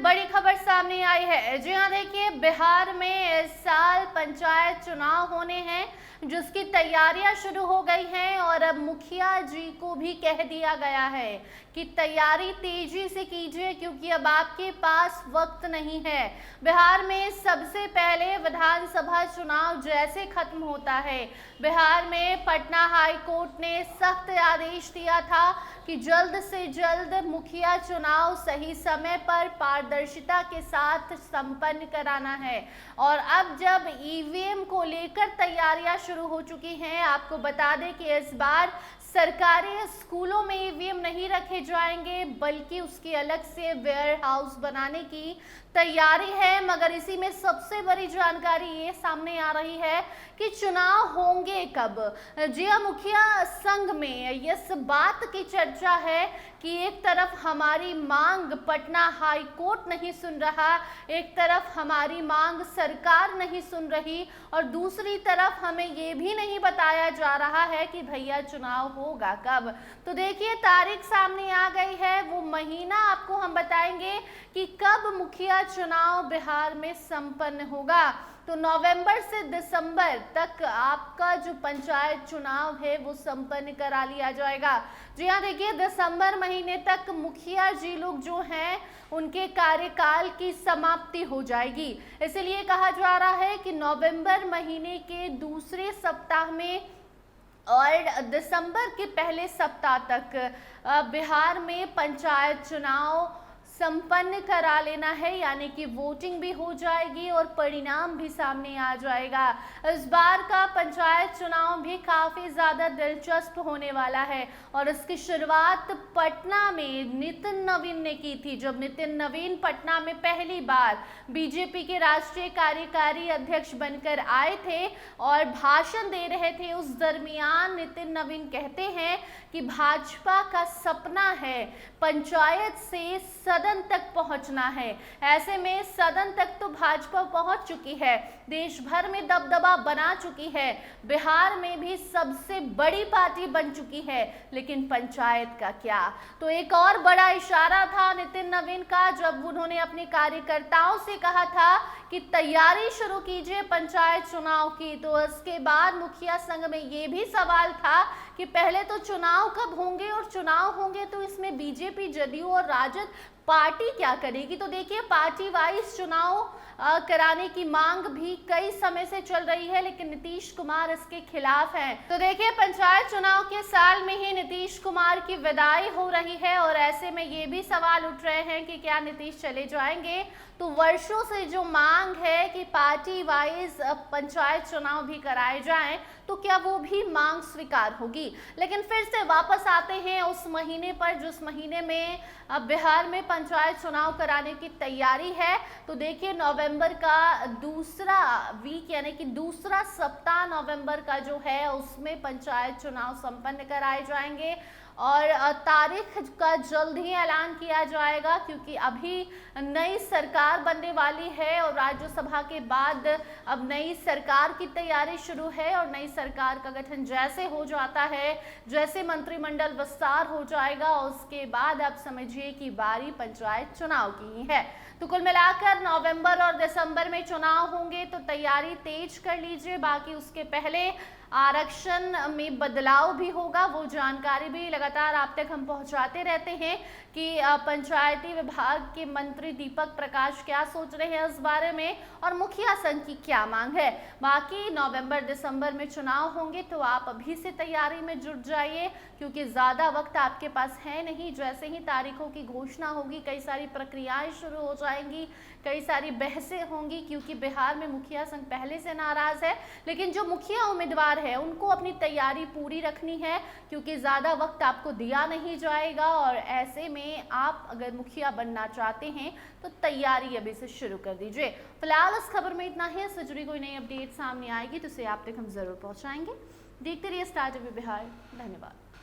बड़ी खबर सामने आई है। जी हाँ, देखिए बिहार में इस साल पंचायत चुनाव होने हैं, जिसकी तैयारियां शुरू हो गई हैं और अब मुखिया जी को भी कह दिया गया है कि तैयारी तेजी से कीजिए, क्योंकि अब आपके पास वक्त नहीं है। बिहार में सबसे पहले विधानसभा चुनाव जैसे खत्म होता है, बिहार में पटना हाई कोर्ट ने सख्त आदेश दिया था कि जल्द से जल्द मुखिया चुनाव सही समय पर पारदर्शिता के साथ संपन्न कराना है। और अब जब ईवीएम को लेकर तैयारियां शुरू हो चुकी हैं, आपको बता दें कि इस बार सरकारी स्कूलों में ईवीएम नहीं रखे जाएंगे, बल्कि उसकी अलग से वेयर हाउस बनाने की तैयारी है। मगर इसी में सबसे बड़ी जानकारी ये सामने आ रही है कि चुनाव होंगे कब। जी हाँ, मुखिया संघ में इस बात की चर्चा है कि एक तरफ हमारी मांग पटना हाई कोर्ट नहीं सुन रहा, एक तरफ हमारी मांग सरकार नहीं सुन रही, और दूसरी तरफ हमें ये भी नहीं बताया जा रहा है कि भैया चुनाव होगा कब। तो देखिए, तारीख सामने आ गई है, वो महीना आपको हम बताएंगे कि कब मुखिया चुनाव बिहार में संपन्न होगा। तो नवंबर से दिसंबर तक आपका जो पंचायत चुनाव है वो संपन्न करा लिया जाएगा। जी हाँ, देखिए दिसंबर महीने तक मुखिया जी लोग जो हैं उनके कार्यकाल की समाप्ति हो जाएगी। इसलिए कहा जा रहा है कि नवंबर महीने के दूसरे सप्ताह में और दिसंबर के पहले सप्ताह तक बिहार में पंचायत चुनाव संपन्न करा लेना है, यानी कि वोटिंग भी हो जाएगी और परिणाम भी सामने आ जाएगा। इस बार का पंचायत चुनाव भी काफी ज्यादा दिलचस्प होने वाला है और इसकी शुरुआत पटना में नितिन नवीन ने की थी। जब नितिन नवीन पटना में पहली बार बीजेपी के राष्ट्रीय कार्यकारी अध्यक्ष बनकर आए थे और भाषण दे रहे थे, उस दरमियान नितिन नवीन कहते हैं कि भाजपा का सपना है पंचायत से सदन तक पहुंचना है। ऐसे में सदन तक तो भाजपा पहुंच चुकी है, देश भर में दबदबा बना चुकी है, बिहार में भी सबसे बड़ी पार्टी बन चुकी है, लेकिन पंचायत का क्या। तो एक और बड़ा इशारा था नितिन नवीन का, जब उन्होंने अपने कार्यकर्ताओं से कहा था कि तैयारी शुरू कीजिए पंचायत चुनाव की। तो इसके बाद मुखिया संघ में ये भी सवाल था कि पहले तो चुनाव कब होंगे, और चुनाव होंगे तो इसमें बीजेपी, जदयू और राजद पार्टी क्या करेगी। तो देखिए, पार्टी वाइज चुनाव कराने की मांग भी कई समय से चल रही है, लेकिन नीतीश कुमार इसके खिलाफ हैं। तो देखिए, पंचायत चुनाव के साल में ही नीतीश कुमार की विदाई हो रही है और ऐसे में ये भी सवाल उठ रहे हैं कि क्या नीतीश चले जाएंगे। तो वर्षों से जो मांग है कि पार्टी वाइज पंचायत चुनाव भी कराए जाएं, तो क्या वो भी मांग स्वीकार होगी। लेकिन फिर से वापस आते हैं उस महीने पर जिस महीने में बिहार में पंचायत चुनाव कराने की तैयारी है। तो देखिए, नवंबर का दूसरा वीक, यानी कि दूसरा सप्ताह नवंबर का जो है, उसमें पंचायत चुनाव संपन्न कराए जाएंगे और तारीख का जल्द ही ऐलान किया जाएगा, क्योंकि अभी नई सरकार बनने वाली है और राज्यसभा के बाद अब नई सरकार की तैयारी शुरू है। और नई सरकार का गठन जैसे हो जाता है, जैसे मंत्रिमंडल विस्तार हो जाएगा, उसके बाद आप समझिए कि बारी पंचायत चुनाव की ही है। तो कुल मिलाकर नवंबर और दिसंबर में चुनाव होंगे, तो तैयारी तेज कर लीजिए। बाकी उसके पहले आरक्षण में बदलाव भी होगा, वो जानकारी भी लगातार आप तक हम पहुंचाते रहते हैं कि पंचायती विभाग के मंत्री दीपक प्रकाश क्या सोच रहे हैं इस बारे में और मुखिया संघ की क्या मांग है। बाकी नवंबर दिसंबर में चुनाव होंगे, तो आप अभी से तैयारी में जुट जाइए, क्योंकि ज़्यादा वक्त आपके पास है नहीं। जैसे ही तारीखों की घोषणा होगी, कई सारी प्रक्रियाएं शुरू हो जाएंगी, कई सारी बहसें होंगी, क्योंकि बिहार में मुखिया संघ पहले से नाराज है। लेकिन जो मुखिया उम्मीदवार है उनको अपनी तैयारी पूरी रखनी है, क्योंकि ज़्यादा वक्त आपको दिया नहीं जाएगा। और ऐसे में आप अगर मुखिया बनना चाहते हैं तो तैयारी अभी से शुरू कर दीजिए। फिलहाल इस खबर में इतना ही। इससे जुड़ी कोई नई अपडेट सामने आएगी तो उसे आप तक हम जरूर पहुंचाएंगे। देखते रहिए स्टार टीवी बिहार। धन्यवाद।